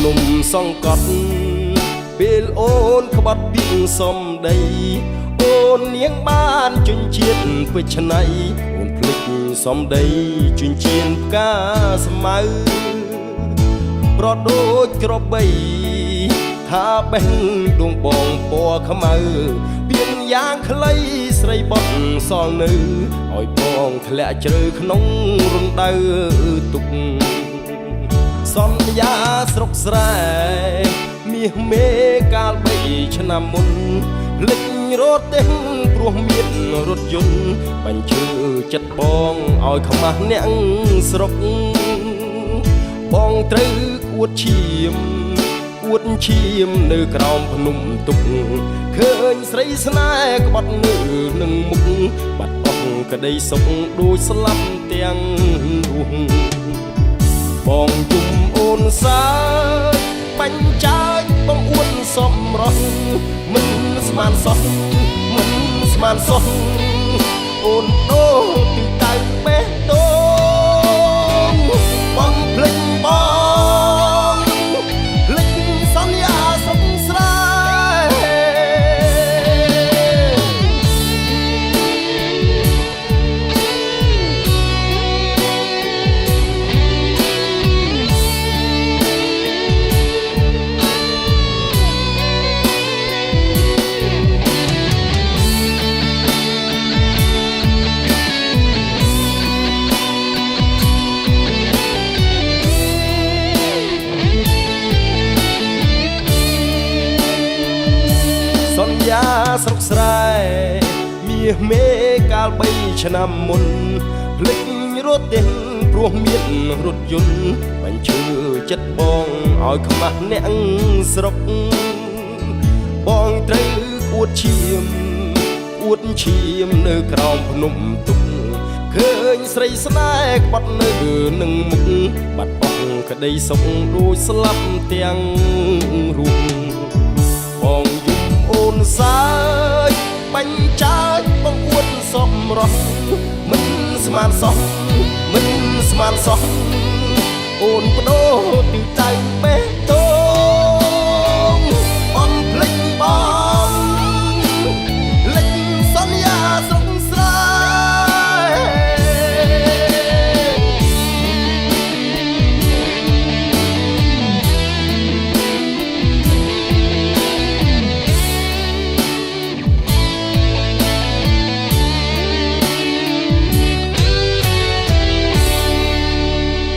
นมសង្កត់ពេលអូនក្បត់ពីសំដីអូននាងបានជញ្ជាតិពេជ្រឆ្នៃអូនភ្លេចសំដីជញ្ជៀនផ្កាស្មៅប្រដូចក្របីថាបេះដួងបងពណ៌ខ្មៅពៀនយ៉ាងខ្លីស្រីបត់សល់នៅឲ្យបងធ្លាក់ជ្រៅក្នុងរណ្ដៅទុកសន្យាស្រុកស្រែមាសមេកាល3ឆ្នាំមុនភ្លេចរត់ទេព្រោះមានរថយន្តបញ្ជើចិត្តបងឲ្យខ្មាស់អ្នកស្រុកបងត្រូវអួតឈាមអួតឈាមនៅក្រោមភ្នំទុកឃើញស្រីស្នេហ៍ក្បត់នៅនឹងមុខបាត់អស់ក្តីសុខដូចស្លាប់ទាំងរស់បងជុំអូនសាបាញ់ចាយបងអួនសំរស់មិនស្មានសោះមិនស្មានសោះអូនដូរទីតៅបេះដូងបងភ្លេចបងភ្លេចសន្យាស្រុកស្រែសន្យាស្រុកស្រែមាសមេកាល3ឆ្នាំមុនភ្លេចរត់ទេព្រោះមានរថយន្តបញ្ជើចិត្តបងឲ្យខ្មាស់អ្នកស្រុកបងត្រូវអួតឈាមអួតឈាមនៅក្រោមភ្នំទុកឃើញស្រីស្នេហ៍ក្បត់នៅនឹងមុខបាត់អស់ក្តីសុខដូចស្លាប់ទាំងរូបបងអូនសាយបាញ់ចាយបងអួតសំរស់មិនស្មានសោះមិនស្មានសោះអូនបដូរទីតៅបេ